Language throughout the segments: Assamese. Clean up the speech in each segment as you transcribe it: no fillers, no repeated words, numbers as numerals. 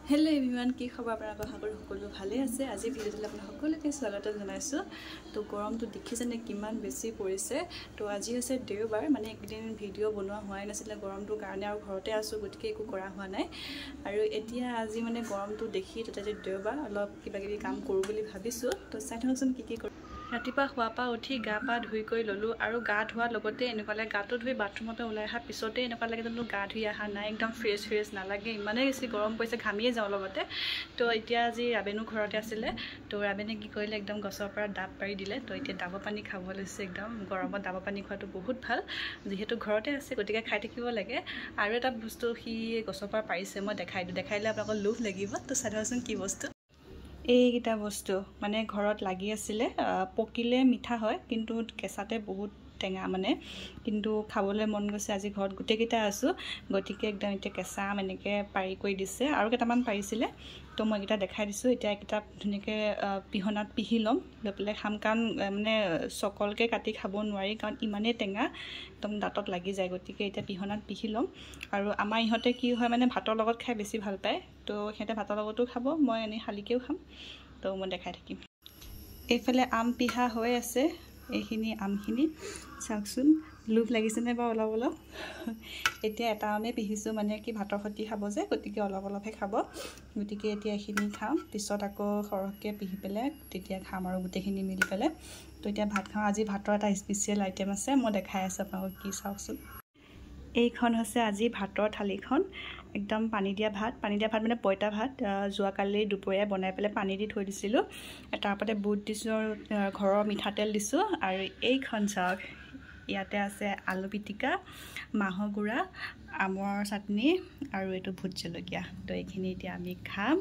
हेलो एवरीवन की खबर আপোনালোক আশা কৰো সকলো ভালে আছে আজি ভিডিওটো আপোনালোক সকলোকে স্বাগত জনাইছো তো গৰমটো দেখিছেনে কিমান বেছি পৰিছে তো আজি হৈছে দেওবাৰ মানে একদিন ভিডিও বনোৱা হোৱাই নাছিল গৰমটোৰ কাৰণে আৰু ঘৰতে আছো গতিকে একো কৰা হোৱা নাই আৰু এতিয়া আজি মানে গৰমটো দেখি ততে দেওবাৰ অলপ কিবা কিবি কাম কৰো বুলি ভাবিছো তো চাই থাকচোন কি কৰো ৰাতিপুৱা খোৱাপা উঠি গা পা ধুই কৰি ললো আৰু গা ধোৱাৰ লগতে এনেকুৱা লাগে গাটো ধুই বাথৰুমতে ওলাই অহা পিছতে এনেকুৱা লাগে যেন গা ধুই অহা নাই একদম ফ্ৰেছ নালাগে ইমানে বেছি গৰম পৰিছে ঘামিয়ে যাওঁ লগতে তো এতিয়া আজি ৰাবেনু ঘৰতে আছিলে তো ৰাবেনে কি কৰিলে একদম গছৰ পৰা ডাব পাৰি দিলে তো এতিয়া ডাব পানী খাব লৈছে একদম গৰমত ডাব পানী খোৱাটো বহুত ভাল যেহেতু ঘৰতে আছে গতিকে খাই থাকিব লাগে আৰু এটা বস্তু সি গছৰ পৰা পাৰিছে মই দেখাইলে আপোনালোকৰ লোভ লাগিব তো চাওকচোন কি বস্তু এইটা বস্তু মানে ঘৰত লাগি আছিল পকিলে মিঠা হয় কিন্তু কেঁচাতে বহুত টেঙা মানে কিন্তু খাবলৈ মন গৈছে আজি ঘৰত গুটেকিটা আছো গটিকে একদম এতিয়া কেঁচা এনেকে পাৰি কৰি দিছে আৰু কেটামান পাৰিছিলে তো মই এটা দেখাই দিছো এতিয়া একটা ধুনিকে পিহনাত পিহি লম লৈ খাম কান মানে সকলকে কাটি খাব নোৱাৰি কাৰণ ইমানে টেঙা একদম দাঁতত লাগি যায় গটিকে এতিয়া পিহনাত পিহি লম আৰু আমাৰ ইহতে কি হয় মানে ভাতৰ লগত খাই বেছি ভাল পায় তো হেতে ভাতৰ লগতো খাব মই এনে হালিকেও খাম তো মই দেখাই থাকিম এইফালে আম পিহা হৈ আছে এইখিনি আমখিনি চাওকচোন লোভ লাগিছেনে বা অলপ অলপ এতিয়া এটা আমে পিহিছো মানে কি ভাতৰ সতি খাব যে গতিকে অলপ অলপহে খাব গতিকে এতিয়া এইখিনি খাম পিছত আকৌ সৰহকে পিহি পেলে তেতিয়া খাম আৰু গুটেখিনি মিলি পেলে তো এতিয়া ভাত খাওঁ আজি ভাতৰ এটা স্পেশাল আইটেম আছে মই দেখাই আছো আপোনাক কি চাওকচোন এইখন হৈছে আজি ভাতৰ থালিখন একদম পানী দিয়া ভাত মানে পইতা ভাত জুৱাকালি দুপৰীয়া বনাই পেলে পানী দি থৈ দিছিলো তাৰপতে বুট দিছো ঘৰৰ মিঠাতেল দিছো আৰু এইখন চাওক ইয়াতে আছে আলু পিটিকা মাহৰ গুড়া আমৰ চাটনি আৰু এটো ভুট জলকীয়া তো এইখিনি এতিয়া আমি খাম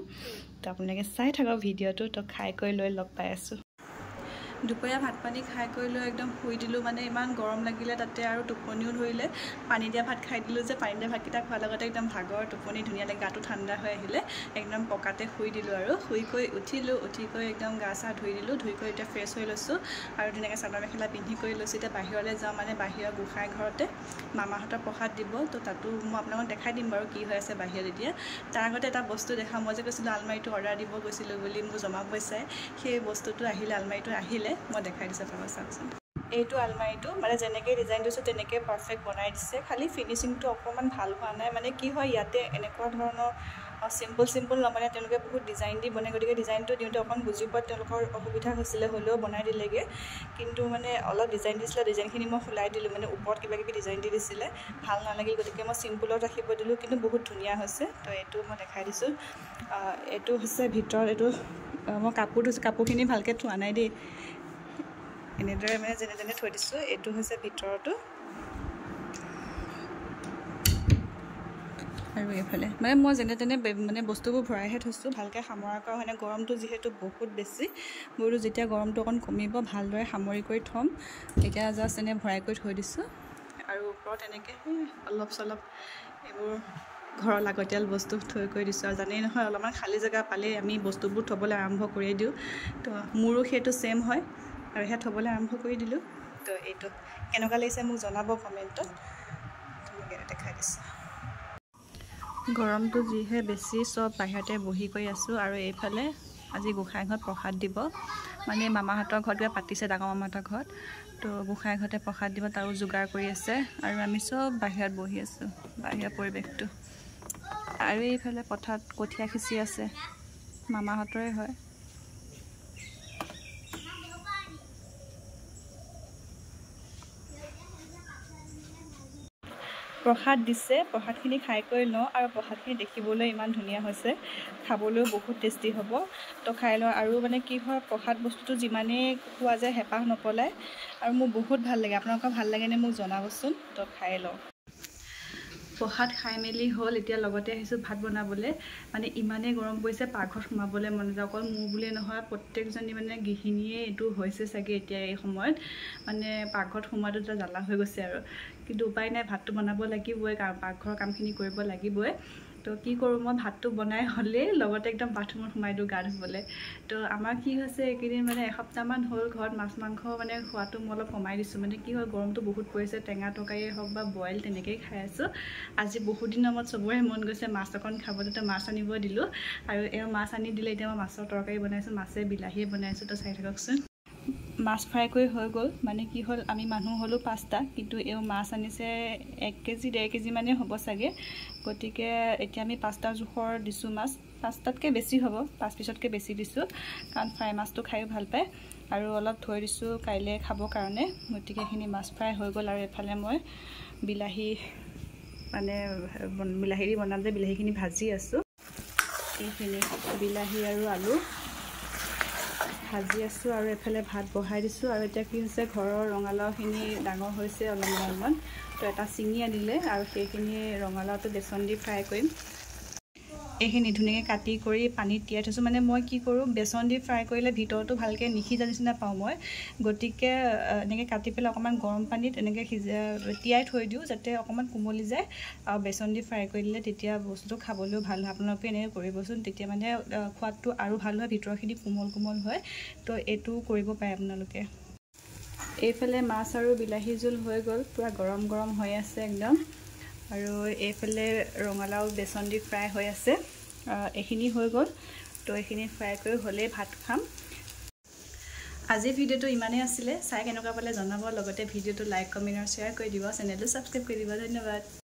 তো আপোনালোকে চাই থাকক ভিডিওটো তো খাই কৰি লৈ লগ পাই আছো দুপৰীয়া ভাত পানী খাই কৰি লৈ একদম শুই দিলো মানে ইমান গৰম লাগিলে তাতে আৰু টোপনিও ধৰিলে পানী দিয়া ভাত খাই দিলো যে পানী দিয়া ভাতকিটা খোৱাৰ লগতে একদম ভাগৰ টোপনি ধুনীয়া লাগে গাটো ঠাণ্ডা হৈ আহিলে একদম পকাতে শুই দিলো আৰু শুই কৰি উঠি কৰি একদম গা চা ধুই দিলো ধুই কৰি এতিয়া ফ্ৰেছ হৈ লৈছো আৰু ধুনীয়াকৈ চাদৰ মেখেলা পিন্ধি কৰি লৈছো এতিয়া বাহিৰলৈ যাওঁ মানে বাহিৰৰ গোসাঁই ঘৰতে মামাহঁতৰ প্ৰসাদ দিব তো তাতো মই আপোনালোকক দেখাই দিম বাৰু কি হৈ আছে বাহিৰত এতিয়া তাৰ আগতে এটা বস্তু দেখা মই যে কৈছিলো আলমাৰিটো অৰ্ডাৰ দিব গৈছিলো বুলি মোৰ জমা পইচাই সেই বস্তুটো আহিলে আলমাৰিটো আহিলে মই দেখাই দিছো আপোনালোকক চাওকচোন এইটো আলমাৰিটো মানে যেনেকৈ ডিজাইন দিছো তেনেকৈ পাৰফেক্ট বনাই দিছে খালি ফিনিশিংটো অকমান ভাল হোৱা নাই মানে কি হয় ইয়াতে এনেকুৱা ধৰণৰ সিম্পল মানে তেওঁলোকে বহুত ডিজাইন দি বনাই গতিকে ডিজাইনটো দিওঁতে অকণ বুজি পোৱাত তেওঁলোকৰ অসুবিধা হৈছিলে হ'লেও বনাই দিলেগে কিন্তু মানে অলপ ডিজাইন দিছিলে ডিজাইনখিনি মই খুলাই দিলোঁ মানে ওপৰত কিবা কিবি ডিজাইন দি দিছিলে ভাল নালাগিল গতিকে মই চিম্পলত ৰাখিব দিলোঁ কিন্তু বহুত ধুনীয়া হৈছে তো এইটো মই দেখাই দিছোঁ এইটো হৈছে ভিতৰত এইটো মই কাপোৰখিনি ভালকৈ থোৱা নাই দেই এনেদৰে মানে যেনে থৈ দিছোঁ এইটো হৈছে ভিতৰতো আৰু এইফালে মানে মই যেনে মানে বস্তুবোৰ ভৰাইহে থৈছোঁ ভালকৈ সামৰা কৰা মানে গৰমটো যিহেতু বহুত বেছি মোৰো যেতিয়া গৰমটো অকণ কমিব ভালদৰে সামৰি কৰি থ'ম এতিয়া জাষ্ট এনে ভৰাই কৰি থৈ দিছোঁ আৰু ওপৰত এনেকৈ অলপ চলপ এইবোৰ ঘৰৰ লাগতিয়াল বস্তু থৈ কৰি দিছোঁ আৰু জানেই নহয় অলপমান খালী জেগা পালেই আমি বস্তুবোৰ থ'বলৈ আৰম্ভ কৰি দিওঁ তো মোৰো সেইটো ছেম হয় আৰু সেয়া থ'বলৈ আৰম্ভ কৰি দিলোঁ তো এইটো কেনেকুৱা লাগিছে মোক জনাব কমেণ্টত তেনেকৈ দেখাই দিছোঁ গৰমটো যিহে বেছি চব বাহিৰতে বহি কৰি আছোঁ আৰু এইফালে আজি গোসাঁই ঘৰত প্ৰসাদ দিব মানে মামাহঁতৰ ঘৰত কিবা পাতিছে ডাঙৰ মামাহঁতৰ ঘৰত তো গোসাঁই ঘৰতে প্ৰসাদ দিব তাৰো যোগাৰ কৰি আছে আৰু আমি চব বাহিৰত বহি আছোঁ বাহিৰৰ পৰিৱেশটো আৰু এইফালে পথাৰত কঠীয়া সিঁচি আছে মামাহঁতৰে হয় প্ৰসাদ দিছে প্ৰসাদখিনি খাই কৰি লওঁ আৰু প্ৰসাদখিনি দেখিবলৈ ইমান ধুনীয়া হৈছে খাবলৈও বহুত টেষ্টি হ'ব তো খাই লওঁ আৰু মানে কি হয় প্ৰসাদ বস্তুটো যিমানেই খোৱা যায় হেঁপাহ নপলায় আৰু মোৰ বহুত ভাল লাগে আপোনালোকৰ ভাল লাগেনে মোক জনাবচোন তো খাই লওঁ প্ৰসাদ খাই মেলি হ'ল এতিয়া লগতে আহিছোঁ ভাত বনাবলৈ মানে ইমানেই গৰম পৰিছে পাকঘৰত সোমাবলৈ মন যায় অকল মোৰ বুলিয়ে নহয় প্ৰত্যেকজনী মানে গৃহিণীয়ে এইটো হৈছে চাগে এতিয়া এই সময়ত মানে পাকঘৰত সোমোৱাটো এটা জ্বালা হৈ গৈছে আৰু কিন্তু উপায় নাই ভাতটো বনাব লাগিবই কাৰণ পাকঘৰৰ কামখিনি কৰিব লাগিবই তো কি কৰোঁ মই ভাতটো বনাই হ'লেই লগতে একদম বাথৰুমত সোমাই দিওঁ গা ধুবলৈ। তো আমাৰ কি হৈছে এইকেইদিন মানে এসপ্তাহমান হ'ল ঘৰত মাছ মাংস মানে খোৱাটো মই অলপ কমাই দিছোঁ। মানে কি হয় গৰমটো বহুত পৰিছে, টেঙা তৰকাৰীয়ে হওক বা বইল তেনেকৈয়ে খাই আছোঁ। আজি বহুত দিনৰ মূৰত চবৰে মন গৈছে মাছ অকণ খাবলৈ, তো মাছ আনিব দিলোঁ আৰু এওঁ মাছ আনি দিলে। এতিয়া মই মাছৰ তৰকাৰী বনাইছোঁ, মাছে বিলাহীয়ে বনাইছোঁ। তো চাই থাককচোন। মাছ ফ্ৰাই কৰি হৈ গ'ল। মানে কি হ'ল আমি মানুহ হ'লোঁ 5টা, কিন্তু এওঁ মাছ আনিছে 1 কেজি 1.5 কেজি মানেই হ'ব চাগে। গতিকে এতিয়া আমি 5টা জোখৰ দিছোঁ মাছ, 5টাতকৈ বেছি হ'ব, 5 পিছতকৈ বেছি দিছোঁ, কাৰণ ফ্ৰাই মাছটো খায়ো ভাল পায়। আৰু অলপ থৈ দিছোঁ কাইলৈ খাবৰ কাৰণে। গতিকে এইখিনি মাছ ফ্ৰাই হৈ গ'ল। আৰু এফালে মই বিলাহী মানে বিলাহী দি বনাম যে বিলাহীখিনি ভাজি আছোঁ। এইখিনি বিলাহী আৰু আলু ভাজি আছোঁ আৰু এফালে ভাত বহাই দিছোঁ। আৰু এতিয়া কি হৈছে ঘৰৰ ৰঙালাওখিনি ডাঙৰ হৈছে অলপমান, তো এটা ছিঙি আনিলে আৰু সেইখিনি ৰঙালাওটো বেচন দি ফ্ৰাই কৰিম। এইখিনি ধুনীয়াকৈ কাটি কৰি পানীত তিয়াই থৈছোঁ। মানে মই কি কৰোঁ বেচন দি ফ্ৰাই কৰিলে ভিতৰটো ভালকৈ নিসিজা নিচিনা পাওঁ মই। গতিকে এনেকৈ কাটি পেলাই অকণমান গৰম পানীত এনেকৈ তিয়াই থৈ দিওঁ, যাতে অকণমান কোমলি যায়। আৰু বেচন দি ফ্ৰাই কৰি দিলে তেতিয়া বস্তুটো খাবলৈও ভাল হয়। আপোনালোকে এনেকৈ কৰিবচোন, তেতিয়া মানে সোৱাদটো আৰু ভাল হয়, ভিতৰখিনি কোমল কোমল হয়। তো এইটো কৰিব পাৰে আপোনালোকে। এইফালে মাছ আৰু বিলাহী জোল হৈ গ'ল, পূৰা গৰম গৰম হৈ আছে একদম। আৰু এইফালে ৰঙালাও বেচন দি ফ্ৰাই হৈ আছে। এইখিনি হৈ গ'ল। তো এইখিনি ফ্ৰাই কৰি হ'লেই ভাত খাম। আজিৰ ভিডিঅ'টো ইমানেই আছিলে। চাই কেনেকুৱা পালে জনাব, লগতে ভিডিঅ'টো লাইক কমেণ্ট আৰু শ্বেয়াৰ কৰি দিব, চেনেলটো ছাবস্ক্ৰাইব কৰি দিব। ধন্যবাদ।